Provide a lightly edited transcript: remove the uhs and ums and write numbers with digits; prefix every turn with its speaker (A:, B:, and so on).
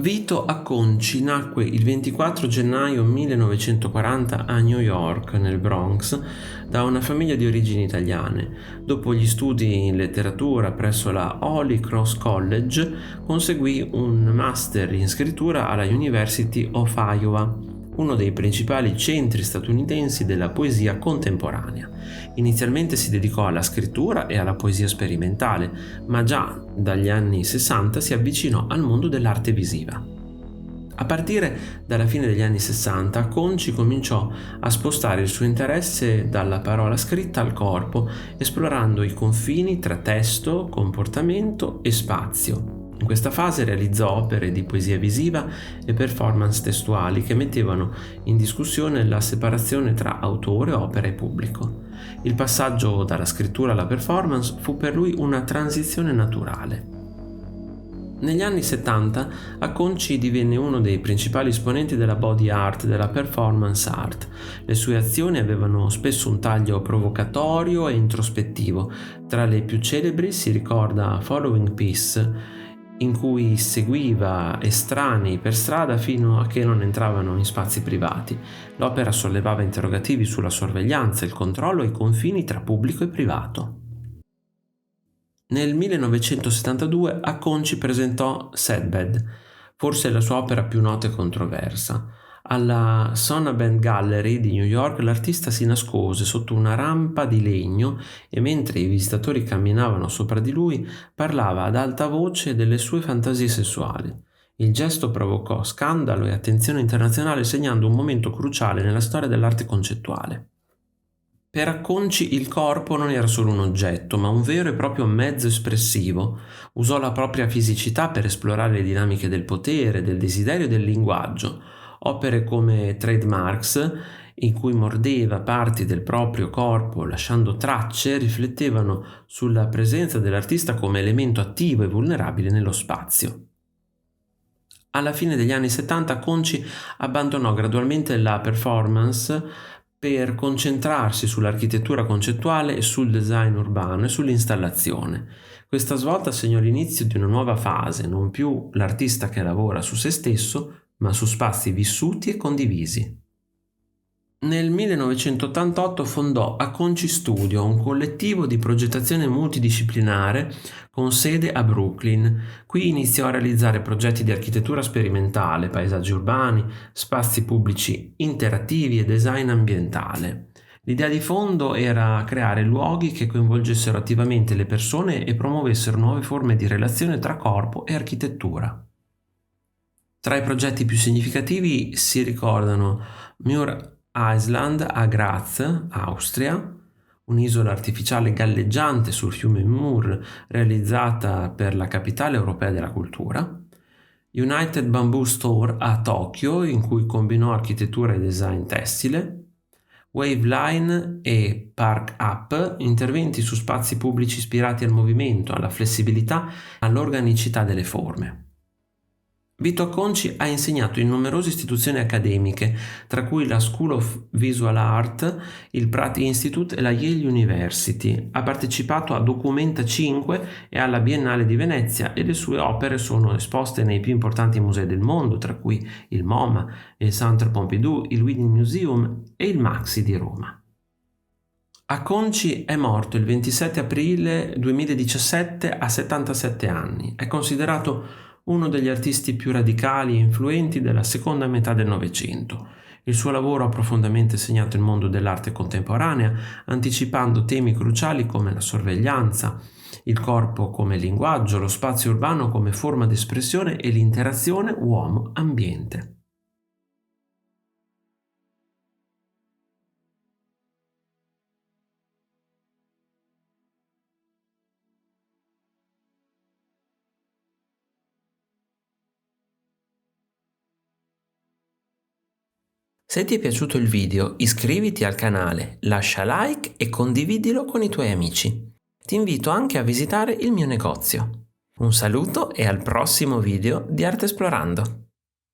A: Vito Acconci nacque il 24 gennaio 1940 a New York, nel Bronx, da una famiglia di origini italiane. Dopo gli studi in letteratura presso la Holy Cross College, conseguì un master in scrittura alla University of Iowa, uno dei principali centri statunitensi della poesia contemporanea. Inizialmente si dedicò alla scrittura e alla poesia sperimentale, ma già dagli anni 60 si avvicinò al mondo dell'arte visiva. A partire dalla fine degli anni 60, Conci cominciò a spostare il suo interesse dalla parola scritta al corpo, esplorando i confini tra testo, comportamento e spazio. In questa fase realizzò opere di poesia visiva e performance testuali che mettevano in discussione la separazione tra autore, opera e pubblico. Il passaggio dalla scrittura alla performance fu per lui una transizione naturale. Negli anni 70 Acconci divenne uno dei principali esponenti della body art e della performance art. Le sue azioni avevano spesso un taglio provocatorio e introspettivo. Tra le più celebri si ricorda Following Peace, in cui seguiva estranei per strada fino a che non entravano in spazi privati. L'opera sollevava interrogativi sulla sorveglianza, il controllo e i confini tra pubblico e privato. Nel 1972 Acconci presentò Sadbed, forse la sua opera più nota e controversa. Alla Sonnabend Gallery di New York l'artista si nascose sotto una rampa di legno e mentre i visitatori camminavano sopra di lui parlava ad alta voce delle sue fantasie sessuali. Il gesto provocò scandalo e attenzione internazionale, segnando un momento cruciale nella storia dell'arte concettuale. Per Acconci il corpo non era solo un oggetto, ma un vero e proprio mezzo espressivo. Usò la propria fisicità per esplorare le dinamiche del potere, del desiderio e del linguaggio. Opere come Trademarks, in cui mordeva parti del proprio corpo lasciando tracce, riflettevano sulla presenza dell'artista come elemento attivo e vulnerabile nello spazio. Alla fine degli anni 70 Acconci abbandonò gradualmente la performance per concentrarsi sull'architettura concettuale e sul design urbano e sull'installazione. Questa svolta segnò l'inizio di una nuova fase, non più l'artista che lavora su se stesso, ma su spazi vissuti e condivisi. Nel 1988 fondò Acconci Studio, un collettivo di progettazione multidisciplinare con sede a Brooklyn. Qui iniziò a realizzare progetti di architettura sperimentale, paesaggi urbani, spazi pubblici interattivi e design ambientale. L'idea di fondo era creare luoghi che coinvolgessero attivamente le persone e promuovessero nuove forme di relazione tra corpo e architettura. Tra i progetti più significativi si ricordano Muir Island a Graz, Austria, un'isola artificiale galleggiante sul fiume Mur realizzata per la capitale europea della cultura, United Bamboo Store a Tokyo, in cui combinò architettura e design tessile, Waveline e Park Up, interventi su spazi pubblici ispirati al movimento, alla flessibilità e all'organicità delle forme. Vito Acconci ha insegnato in numerose istituzioni accademiche, tra cui la School of Visual Art, il Pratt Institute e la Yale University. Ha partecipato a Documenta 5 e alla Biennale di Venezia e le sue opere sono esposte nei più importanti musei del mondo, tra cui il MoMA, il Centre Pompidou, il Whitney Museum e il Maxi di Roma. Acconci è morto il 27 aprile 2017 a 77 anni. È considerato uno degli artisti più radicali e influenti della seconda metà del Novecento. Il suo lavoro ha profondamente segnato il mondo dell'arte contemporanea, anticipando temi cruciali come la sorveglianza, il corpo come linguaggio, lo spazio urbano come forma di espressione e l'interazione uomo-ambiente. Se ti è piaciuto il video, iscriviti al canale, lascia like e condividilo con i tuoi amici. Ti invito anche a visitare il mio negozio. Un saluto e al prossimo video di Arte Esplorando!